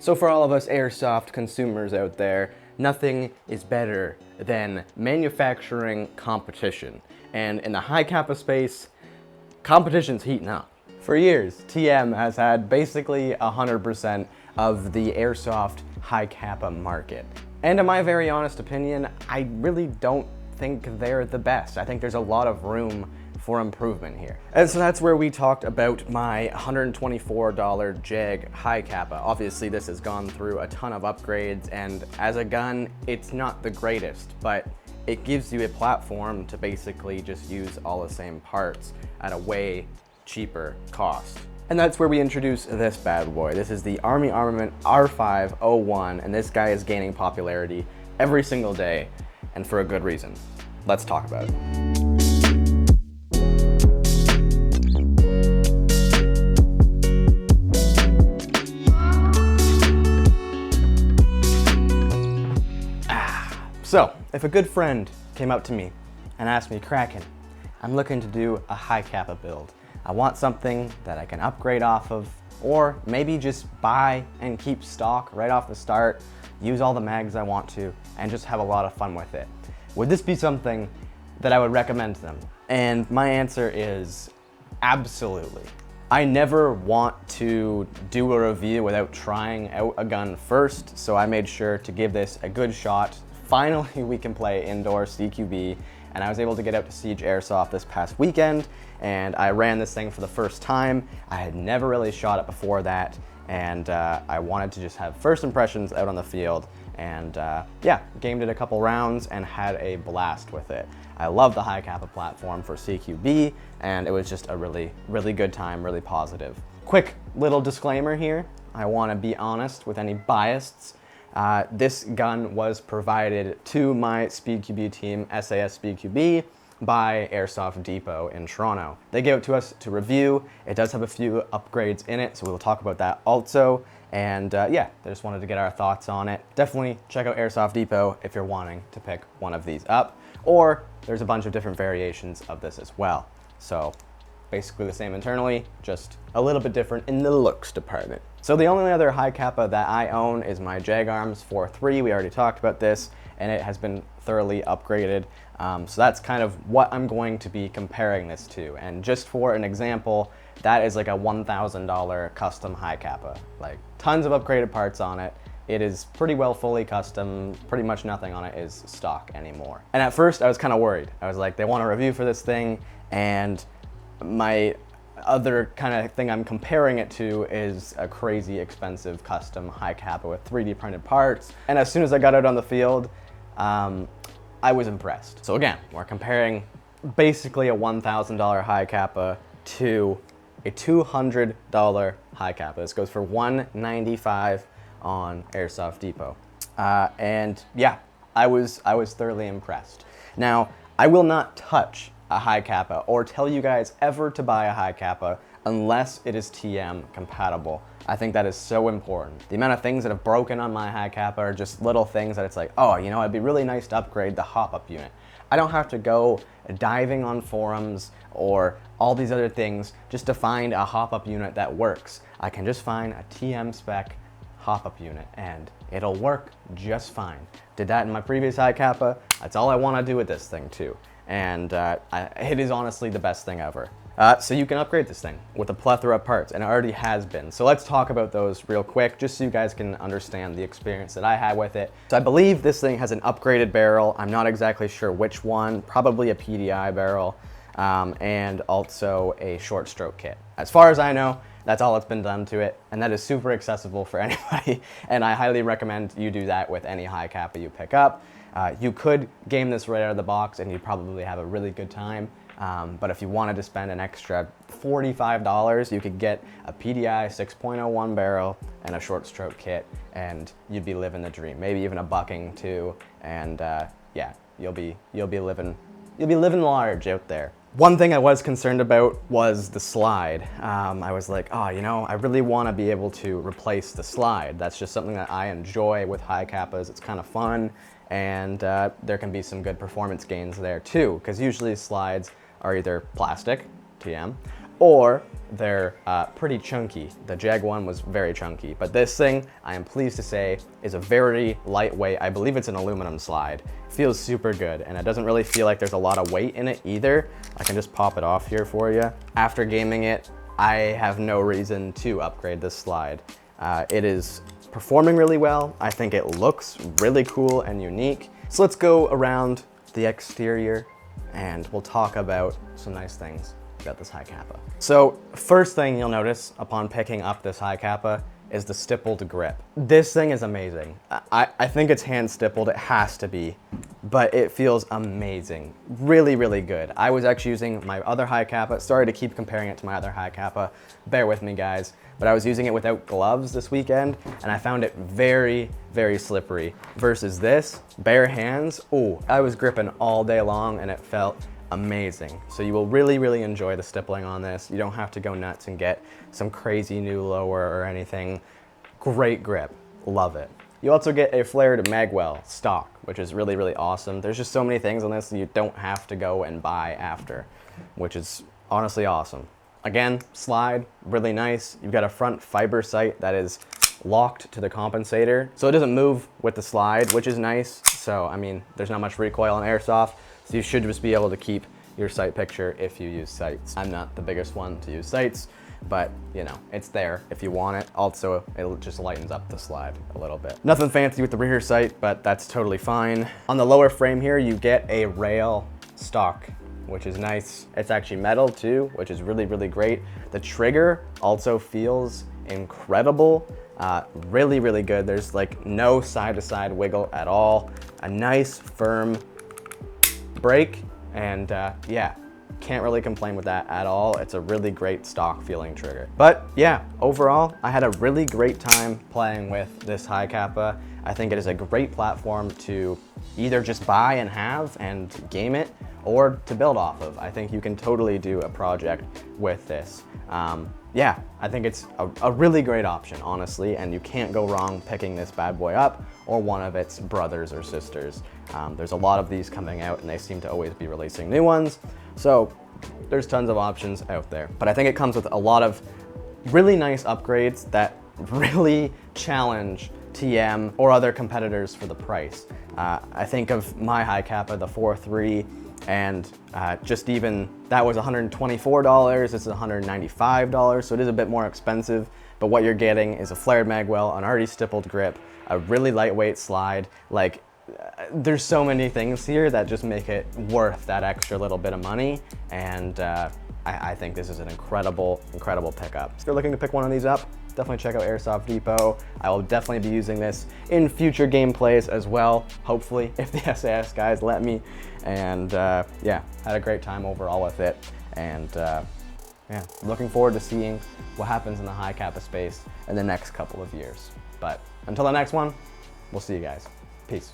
So for all of us airsoft consumers out there, nothing is better than manufacturing competition. And in the Hicapa space, competition's heating up. For years, TM has had basically 100% of the airsoft Hicapa market. And in my very honest opinion, I really don't think they're the best. I think there's a lot of room for improvement here. And so that's where we talked about my $124 Jag Hicapa. Obviously this has gone through a ton of upgrades, and as a gun, it's not the greatest, but it gives you a platform to basically just use all the same parts at a way cheaper cost. And that's where we introduce this bad boy. This is the Army Armament R501, and this guy is gaining popularity every single day, and for a good reason. Let's talk about it. So, if a good friend came up to me and asked me, Kraken, I'm looking to do a Hicapa build. I want something that I can upgrade off of, or maybe just buy and keep stock right off the start, use all the mags I want to, and just have a lot of fun with it. Would this be something that I would recommend to them? And my answer is absolutely. I never want to do a review without trying out a gun first, so I made sure to give this a good shot. Finally, we can play indoor CQB, and I was able to get out to Siege Airsoft this past weekend, and I ran this thing for the first time. I had never really shot it before that, and I wanted to just have first impressions out on the field, and yeah, gamed it a couple rounds and had a blast with it. I love the Hicapa platform for CQB, and it was just a really, really good time, really positive. Quick little disclaimer here. I want to be honest with any biases. This gun was provided to my SpeedQB team, SAS SpeedQB, by Airsoft Depot in Toronto. They gave it to us to review. It does have a few upgrades in it, so we'll talk about that also. And yeah, I just wanted to get our thoughts on it. Definitely check out Airsoft Depot if you're wanting to pick one of these up, or there's a bunch of different variations of this as well. So basically the same internally, just a little bit different in the looks department. So the only other Hicapa that I own is my Jag Arms 4.3. We already talked about this, and it has been thoroughly upgraded. So that's kind of what I'm going to be comparing this to. And just for an example, that is like a $1,000 custom Hicapa. Like tons of upgraded parts on it. It is pretty well fully custom. Pretty much nothing on it is stock anymore. And at first I was kind of worried. I was like, they want a review for this thing, and my other kind of thing I'm comparing it to is a crazy expensive custom Hicapa with 3D printed parts. And as soon as I got out on the field, I was impressed. So again, we're comparing basically a $1,000 Hicapa to a $200 Hicapa. This goes for $195 on Airsoft Depot. And yeah, I was thoroughly impressed. Now, I will not touch a Hicapa or tell you guys ever to buy a Hicapa unless it is TM compatible. I think that is so important. The amount of things that have broken on my Hicapa are just little things that it's like, oh, you know, it'd be really nice to upgrade the hop-up unit. I don't have to go diving on forums or all these other things just to find a hop-up unit that works. I can just find a TM spec hop-up unit and it'll work just fine. Did that in my previous Hicapa. That's all I want to do with this thing too. And it is honestly the best thing ever. So you can upgrade this thing with a plethora of parts, and it already has been. So let's talk about those real quick, just so you guys can understand the experience that I had with it. So I believe this thing has an upgraded barrel. I'm not exactly sure which one, probably a PDI barrel, and also a short stroke kit. As far as I know, that's all that's been done to it, and that is super accessible for anybody, and I highly recommend you do that with any Hicapa you pick up. You could game this right out of the box and you'd probably have a really good time. But if you wanted to spend an extra $45, you could get a PDI 6.01 barrel and a short stroke kit, and you'd be living the dream. Maybe even a bucking too, and yeah, you'll be living large out there. One thing I was concerned about was the slide. I was like, oh, you know, I really want to be able to replace the slide. That's just something that I enjoy with Hicapas. It's kind of fun, and there can be some good performance gains there too, because usually slides are either plastic, TM, or they're pretty chunky. The Jag 1 was very chunky, but this thing, I am pleased to say, is a very lightweight, I believe it's an aluminum slide. Feels super good, and it doesn't really feel like there's a lot of weight in it either. I can just pop it off here for you. After gaming it, I have no reason to upgrade this slide. It is performing really well. I think it looks really cool and unique. So let's go around the exterior and we'll talk about some nice things about this Hicapa. So first thing you'll notice upon picking up this Hicapa is the stippled grip. This thing is amazing. I think it's hand stippled, it has to be, but it feels amazing. Really, really good. I was actually using my other Hicapa. Sorry to keep comparing it to my other Hicapa. Bear with me, guys. But I was using it without gloves this weekend, and I found it very, very slippery. Versus this, bare hands, oh, I was gripping all day long and it felt amazing. So you will really, really enjoy the stippling on this. You don't have to go nuts and get some crazy new lower or anything. Great grip, love it. You also get a flared magwell stock, which is really, really awesome. There's just so many things on this that you don't have to go and buy after, which is honestly awesome. Again, slide, really nice. You've got a front fiber sight that is locked to the compensator, so it doesn't move with the slide, which is nice. So, I mean, there's not much recoil on airsoft, so you should just be able to keep your sight picture if you use sights. I'm not the biggest one to use sights, but you know, it's there if you want it. Also, it just lightens up the slide a little bit. Nothing fancy with the rear sight, but that's totally fine. On the lower frame here, you get a rail stock, which is nice. It's actually metal too, which is really, really great. The trigger also feels incredible. Really, really good. There's like no side-to-side wiggle at all. A nice, firm brake, and yeah, can't really complain with that at all. It's a really great stock feeling trigger. But yeah, overall, I had a really great time playing with this Hicapa. I think it is a great platform to either just buy and have and game it, or to build off of. I think you can totally do a project with this. Yeah, I think it's a really great option, honestly, and you can't go wrong picking this bad boy up or one of its brothers or sisters. There's a lot of these coming out and they seem to always be releasing new ones. So there's tons of options out there. But I think it comes with a lot of really nice upgrades that really challenge TM or other competitors for the price. I think of my Hicapa, the 4.3, and just even that was $124, this is $195, so it is a bit more expensive, but what you're getting is a flared magwell, an already stippled grip, a really lightweight slide. Like, there's so many things here that just make it worth that extra little bit of money, and I think this is an incredible, incredible pickup. If you're looking to pick one of these up, definitely check out Airsoft Depot. I will definitely be using this in future gameplays as well, hopefully, if the SAS guys let me. And yeah, had a great time overall with it. And yeah, looking forward to seeing what happens in the Hicapa space in the next couple of years. But until the next one, we'll see you guys. Peace.